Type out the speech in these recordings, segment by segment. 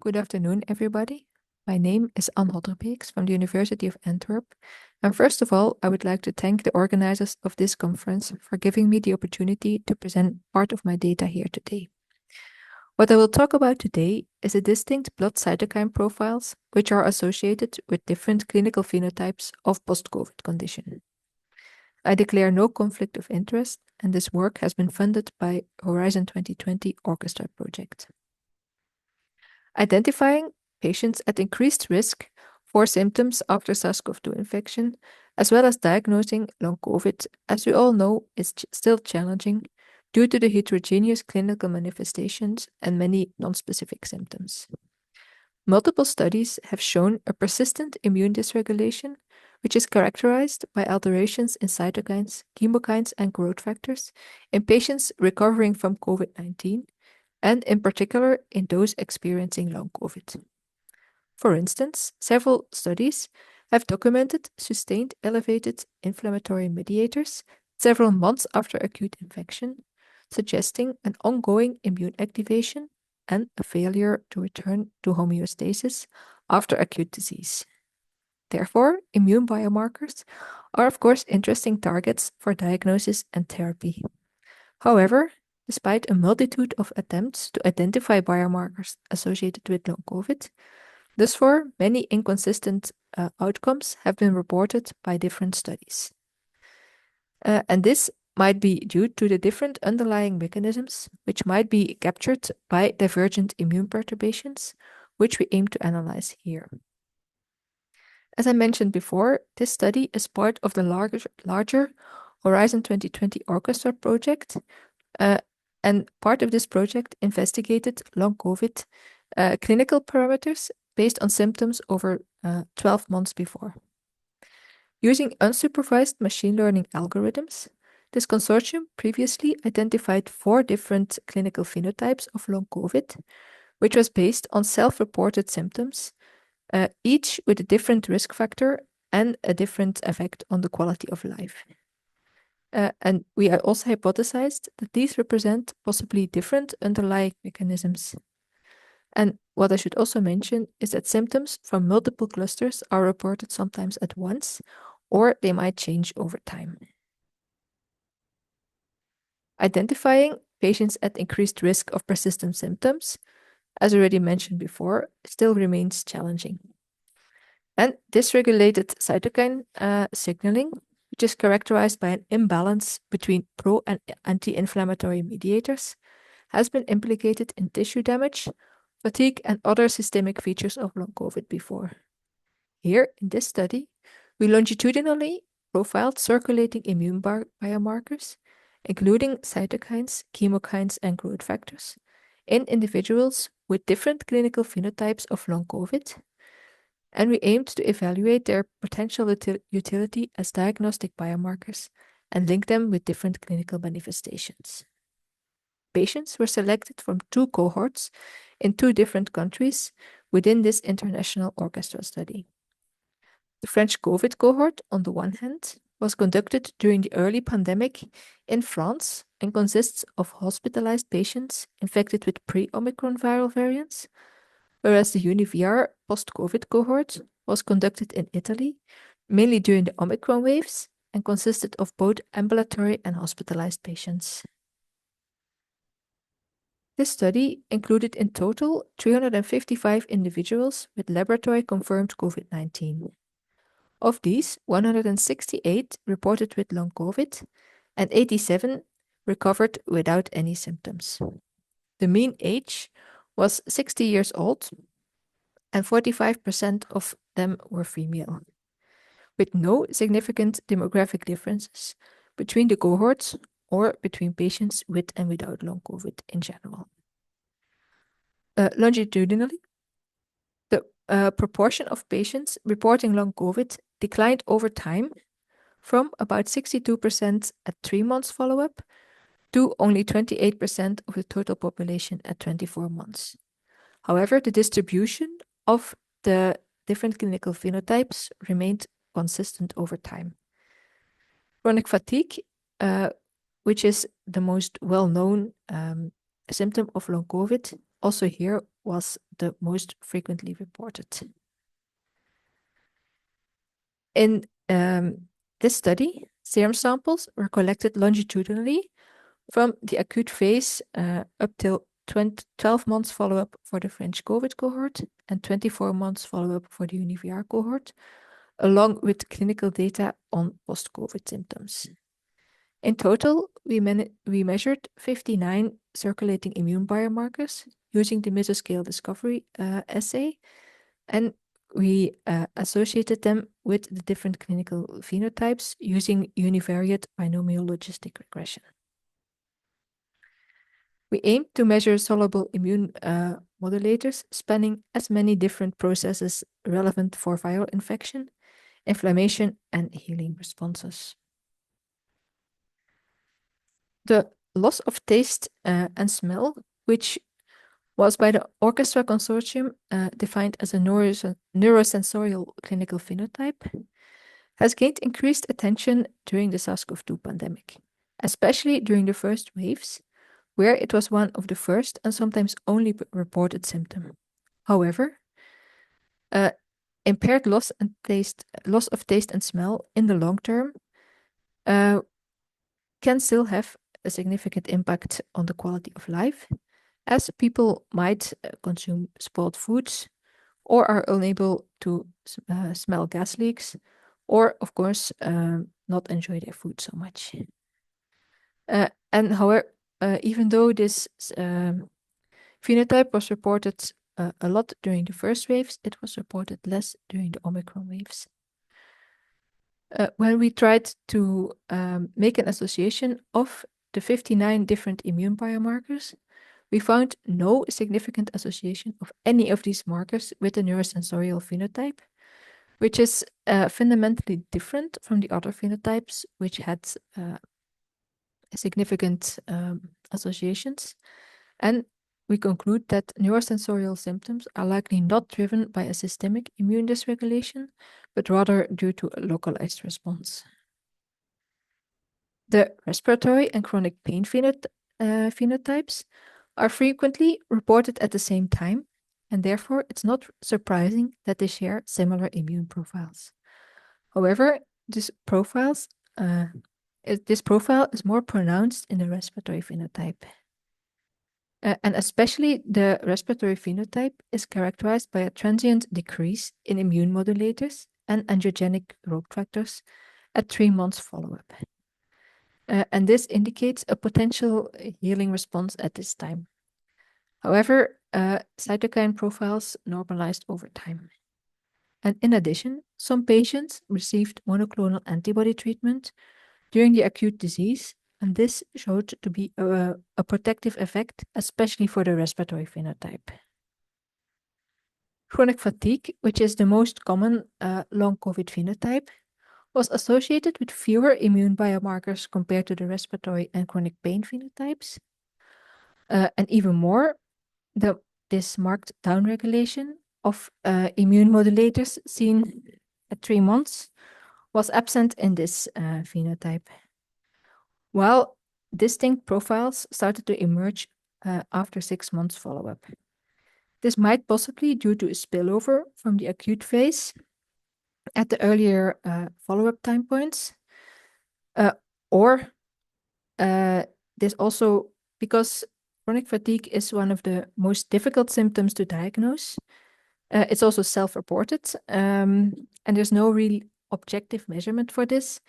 Good afternoon, everybody. My name is Hotterbeekx from the University of Antwerp. And first of all, I would like to thank the organizers of this conference for giving me the opportunity to present part of my data here today. What I will talk about today is the distinct blood cytokine profiles which are associated with different clinical phenotypes of post-COVID condition. I declare no conflict of interest, and this work has been funded by Horizon 2020 Orchestra project. Identifying patients at increased risk for symptoms after SARS-CoV-2 infection, as well as diagnosing long COVID, as we all know, is still challenging due to the heterogeneous clinical manifestations and many non-specific symptoms. Multiple studies have shown a persistent immune dysregulation, which is characterized by alterations in cytokines, chemokines, and growth factors in patients recovering from COVID-19, and in particular in those experiencing long COVID. For instance, several studies have documented sustained elevated inflammatory mediators several months after acute infection, suggesting an ongoing immune activation and a failure to return to homeostasis after acute disease. Therefore, immune biomarkers are of course interesting targets for diagnosis and therapy. However, despite a multitude of attempts to identify biomarkers associated with long COVID, thus far many inconsistent outcomes have been reported by different studies. And this might be due to the different underlying mechanisms which might be captured by divergent immune perturbations, which we aim to analyze here. As I mentioned before, this study is part of the larger Horizon 2020 Orchestra project, and part of this project investigated long COVID clinical parameters based on symptoms over 12 months before. Using unsupervised machine learning algorithms, this consortium previously identified 4 different clinical phenotypes of long COVID, which was based on self-reported symptoms, each with a different risk factor and a different effect on the quality of life. And we also hypothesized that these represent possibly different underlying mechanisms. And what I should also mention is that symptoms from multiple clusters are reported sometimes at once, or they might change over time. Identifying patients at increased risk of persistent symptoms, as already mentioned before, still remains challenging. And dysregulated cytokine signaling, which is characterized by an imbalance between pro and anti-inflammatory mediators, has been implicated in tissue damage, fatigue, and other systemic features of long COVID before. Here, in this study, we longitudinally profiled circulating immune biomarkers, including cytokines, chemokines, and growth factors, in individuals with different clinical phenotypes of long COVID, and we aimed to evaluate their potential utility as diagnostic biomarkers and link them with different clinical manifestations. Patients were selected from 2 cohorts in 2 different countries within this international orchestra study. The French COVID cohort, on the one hand, was conducted during the early pandemic in France and consists of hospitalized patients infected with pre-Omicron viral variants, whereas the UniVR post-COVID cohort was conducted in Italy, mainly during the Omicron waves, and consisted of both ambulatory and hospitalized patients. This study included in total 355 individuals with laboratory-confirmed COVID-19. Of these, 168 reported with long COVID, and 87 recovered without any symptoms. The mean age was 60 years old, and 45% of them were female, with no significant demographic differences between the cohorts or between patients with and without long COVID in general. Longitudinally, the proportion of patients reporting long COVID declined over time from about 62% at 3 months follow-up to only 28% of the total population at 24 months. However, the distribution of the different clinical phenotypes remained consistent over time. Chronic fatigue, which is the most well-known symptom of long COVID, also here was the most frequently reported. In this study, serum samples were collected longitudinally from the acute phase up till 12 months follow-up for the French COVID cohort and 24 months follow-up for the UniVR cohort, along with clinical data on post-COVID symptoms. In total, we measured 59 circulating immune biomarkers using the mesoscale discovery assay, and we associated them with the different clinical phenotypes using univariate binomial logistic regression. We aimed to measure soluble immune modulators spanning as many different processes relevant for viral infection, inflammation, and healing responses. The loss of taste and smell, which was by the Orchestra Consortium defined as a neurosensorial clinical phenotype, has gained increased attention during the SARS-CoV-2 pandemic, especially during the first waves, where it was one of the first and sometimes only reported symptom. However, impaired loss of taste and smell in the long term can still have a significant impact on the quality of life, as people might consume spoiled foods or are unable to smell gas leaks, or of course not enjoy their food so much. And however, even though this phenotype was reported a lot during the first waves, it was reported less during the Omicron waves. When we tried to make an association of the 59 different immune biomarkers, we found no significant association of any of these markers with the neurosensorial phenotype, which is fundamentally different from the other phenotypes, which had significant associations. And we conclude that neurosensorial symptoms are likely not driven by a systemic immune dysregulation, but rather due to a localized response. The respiratory and chronic pain phenotypes are frequently reported at the same time, and therefore it's not surprising that they share similar immune profiles. However, this profile is more pronounced in the respiratory phenotype. And especially the respiratory phenotype is characterized by a transient decrease in immune modulators and angiogenic growth factors at 3 months follow-up. And this indicates a potential healing response at this time. However, cytokine profiles normalized over time. And in addition, some patients received monoclonal antibody treatment during the acute disease, and this showed to be a protective effect, especially for the respiratory phenotype. Chronic fatigue, which is the most common long COVID phenotype, was associated with fewer immune biomarkers compared to the respiratory and chronic pain phenotypes. And even more, this marked downregulation of immune modulators seen at 3 months was absent in this phenotype, while distinct profiles started to emerge after 6 months follow-up. This might possibly due to a spillover from the acute phase at the earlier follow-up time points, or this also because chronic fatigue is one of the most difficult symptoms to diagnose. It's also self-reported, and there's no real objective measurement for this.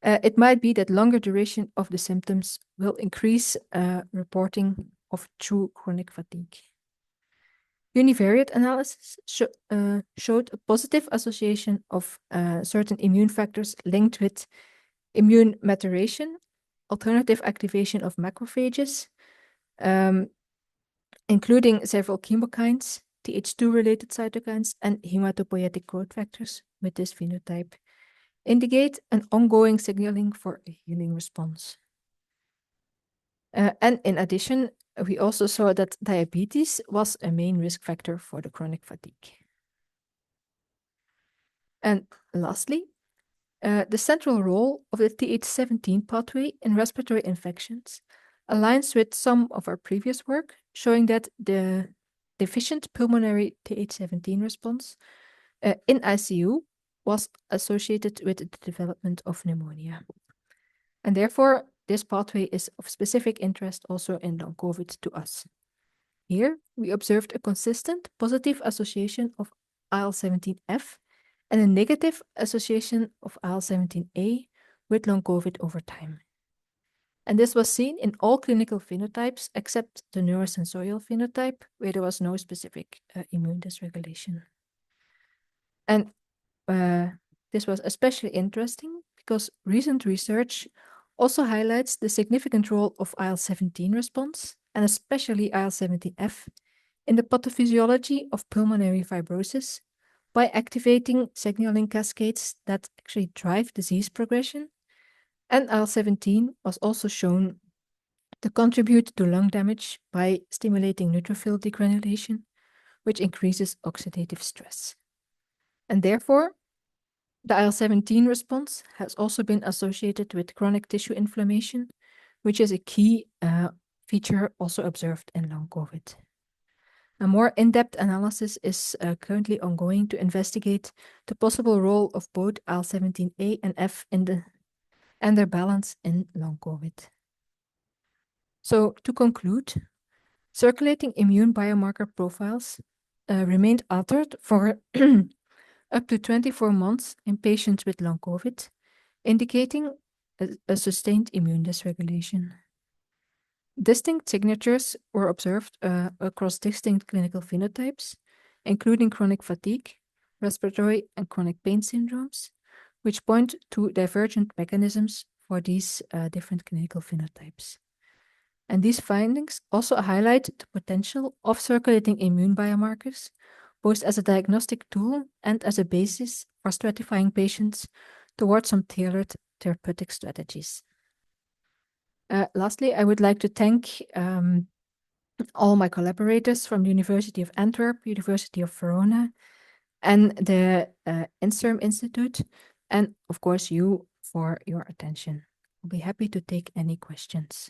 It might be that longer duration of the symptoms will increase reporting of true chronic fatigue. Univariate analysis showed a positive association of certain immune factors linked with immune maturation, alternative activation of macrophages, including several chemokines, Th2-related cytokines, and hematopoietic growth factors with this phenotype, indicate an ongoing signaling for a healing response. And in addition, we also saw that diabetes was a main risk factor for the chronic fatigue. And lastly, the central role of the Th17 pathway in respiratory infections aligns with some of our previous work, showing that the deficient pulmonary Th17 response in ICU was associated with the development of pneumonia. And therefore, this pathway is of specific interest also in long COVID to us. Here, we observed a consistent positive association of IL-17F and a negative association of IL-17A with long COVID over time. And this was seen in all clinical phenotypes except the neurosensorial phenotype, where there was no specific immune dysregulation. And this was especially interesting because recent research also highlights the significant role of IL-17 response, and especially IL-17F, in the pathophysiology of pulmonary fibrosis by activating signaling cascades that actually drive disease progression. And IL-17 was also shown to contribute to lung damage by stimulating neutrophil degranulation, which increases oxidative stress. And therefore, the IL-17 response has also been associated with chronic tissue inflammation, which is a key feature also observed in long COVID. A more in-depth analysis is currently ongoing to investigate the possible role of both IL-17A and F and their balance in long COVID. So to conclude, circulating immune biomarker profiles remained altered for up to 24 months in patients with long COVID, indicating a sustained immune dysregulation. Distinct signatures were observed across distinct clinical phenotypes, including chronic fatigue, respiratory and chronic pain syndromes, which point to divergent mechanisms for these different clinical phenotypes. And these findings also highlight the potential of circulating immune biomarkers, both as a diagnostic tool and as a basis for stratifying patients towards some tailored therapeutic strategies. Lastly, I would like to thank all my collaborators from the University of Antwerp, University of Verona, and the INSERM Institute, and of course you for your attention. I'll be happy to take any questions.